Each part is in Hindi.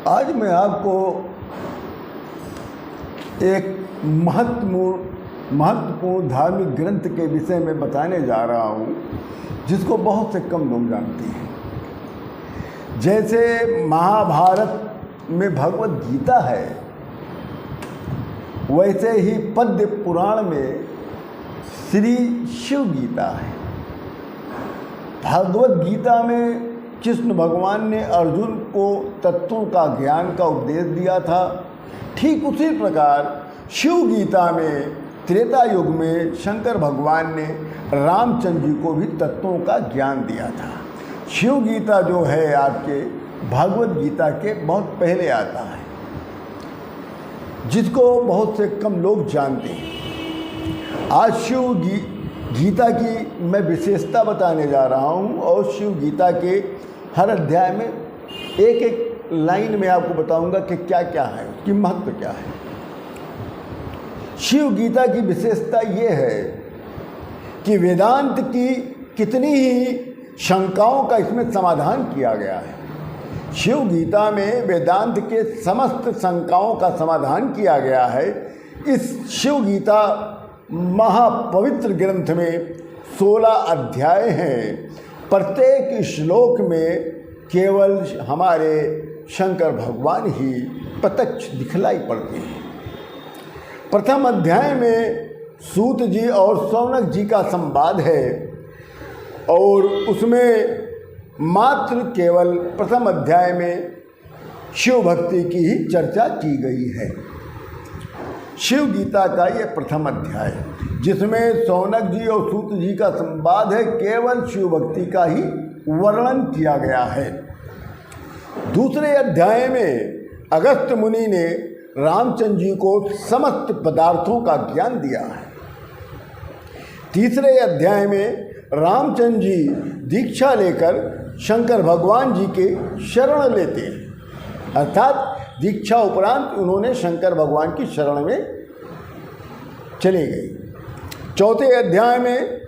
आज मैं आपको एक महत्वपूर्ण धार्मिक ग्रंथ के विषय में बताने जा रहा हूँ, जिसको बहुत से कम लोग जानते हैं। जैसे महाभारत में भगवत गीता है, वैसे ही पद्म पुराण में श्री शिव गीता है। भगवत गीता में कृष्ण भगवान ने अर्जुन को तत्वों का ज्ञान का उपदेश दिया था। ठीक उसी प्रकार शिव गीता में त्रेता युग में शंकर भगवान ने रामचंद्र जी को भी तत्वों का ज्ञान दिया था। शिव गीता जो है आपके भगवत गीता के बहुत पहले आता है, जिसको बहुत से कम लोग जानते हैं। आज शिव गीता की मैं विशेषता बताने जा रहा हूँ, और शिव गीता के हर अध्याय में एक एक लाइन में आपको बताऊंगा कि क्या क्या है, उसकी महत्व क्या है। शिव गीता की विशेषता ये है कि वेदांत की कितनी ही शंकाओं का इसमें समाधान किया गया है। शिव गीता में वेदांत के समस्त शंकाओं का समाधान किया गया है। इस शिव गीता महापवित्र ग्रंथ में 16 अध्याय हैं। प्रत्येक श्लोक में केवल हमारे शंकर भगवान ही प्रत्यक्ष दिखलाई पड़ते हैं। प्रथम अध्याय में सूत जी और शौनक जी का संवाद है, और उसमें मात्र केवल प्रथम अध्याय में शिव भक्ति की ही चर्चा की गई है। शिव गीता का ये प्रथम अध्याय, जिसमें शौनक जी और सूत जी का संवाद है, केवल शिव भक्ति का ही वर्णन किया गया है। दूसरे अध्याय में अगस्त्य मुनि ने रामचंद्र जी को समस्त पदार्थों का ज्ञान दिया है। तीसरे अध्याय में रामचंद्र जी दीक्षा लेकर शंकर भगवान जी के शरण लेते हैं, अर्थात दीक्षा उपरांत उन्होंने शंकर भगवान की शरण में चले गए। चौथे अध्याय में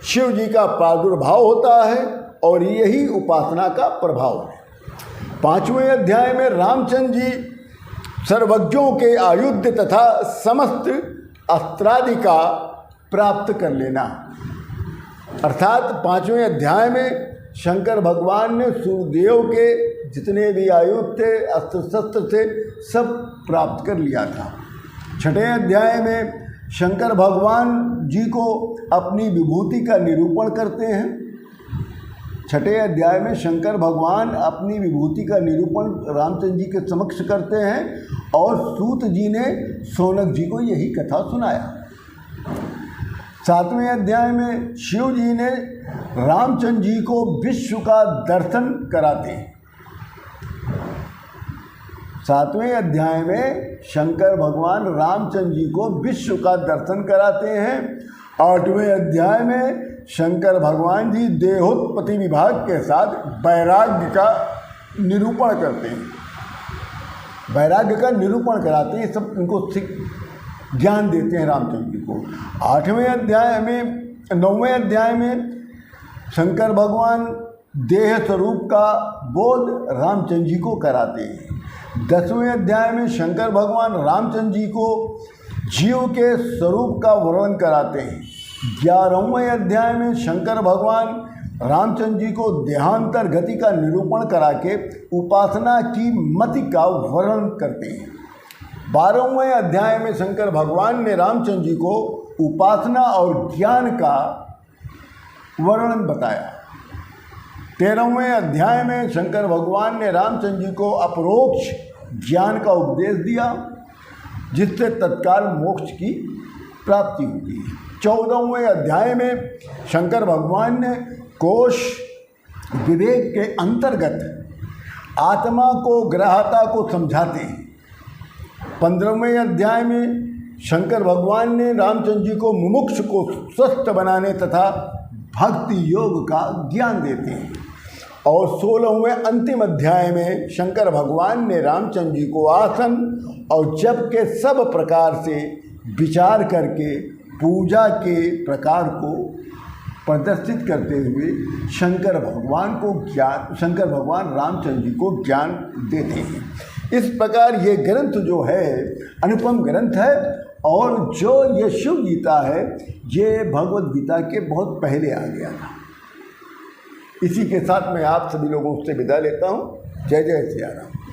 शिव जी का प्रादुर्भाव होता है, और यही उपासना का प्रभाव है। पांचवें अध्याय में रामचंद्र जी सर्वज्ञों के आयुध तथा समस्त अस्त्रादि का प्राप्त कर लेना, अर्थात पांचवें अध्याय में शंकर भगवान ने सूर्यदेव के जितने भी आयुध थे, अस्त्र शस्त्र थे, सब प्राप्त कर लिया था। छठे अध्याय में शंकर भगवान जी को अपनी विभूति का निरूपण करते हैं। छठे अध्याय में शंकर भगवान अपनी विभूति का निरूपण रामचंद्र जी के समक्ष करते हैं, और सूत जी ने शौनक जी को यही कथा सुनाया। सातवें अध्याय में शिव जी ने रामचंद्र जी को विश्व का दर्शन कराते हैं। सातवें अध्याय में शंकर भगवान रामचंद्र जी को विश्व का दर्शन कराते हैं। आठवें अध्याय में शंकर भगवान जी देहोत्पत्ति विभाग के साथ वैराग्य का निरूपण करते हैं, वैराग्य का निरूपण कराते हैं, सब उनको ज्ञान देते हैं रामचंद्र जी को। आठवें अध्याय में, नौवें अध्याय में शंकर भगवान देह स्वरूप का बोध रामचंद्र जी को कराते हैं। 10वें अध्याय में शंकर भगवान रामचंद्र जी को जीव के स्वरूप का वर्णन कराते हैं। 11वें अध्याय में शंकर भगवान रामचंद्र जी को देहांतर गति का निरूपण करा के उपासना की मति का वर्णन करते हैं। 12वें अध्याय में शंकर भगवान ने रामचंद्र जी को उपासना और ज्ञान का वर्णन बताया। 13वें अध्याय में शंकर भगवान ने रामचंद्र जी को अपरोक्ष ज्ञान का उपदेश दिया, जिससे तत्काल मोक्ष की प्राप्ति होती है। 14वें अध्याय में शंकर भगवान ने कोश विवेक के अंतर्गत आत्मा को, ग्राहता को समझाते हैं। 15वें अध्याय में शंकर भगवान ने रामचंद्र जी को मुमुक्ष को स्वस्थ बनाने तथा भक्ति योग का ज्ञान देते हैं। और 16वें अंतिम अध्याय में शंकर भगवान ने रामचंद्र जी को आसन और जप के सब प्रकार से विचार करके पूजा के प्रकार को प्रदर्शित करते हुए शंकर भगवान रामचंद्र जी को ज्ञान देते हैं। इस प्रकार ये ग्रंथ जो है अनुपम ग्रंथ है, और जो ये शिव गीता है ये भगवत गीता के बहुत पहले आ गया था। इसी के साथ मैं आप सभी लोगों से विदा लेता हूँ। जय जय सिया राम।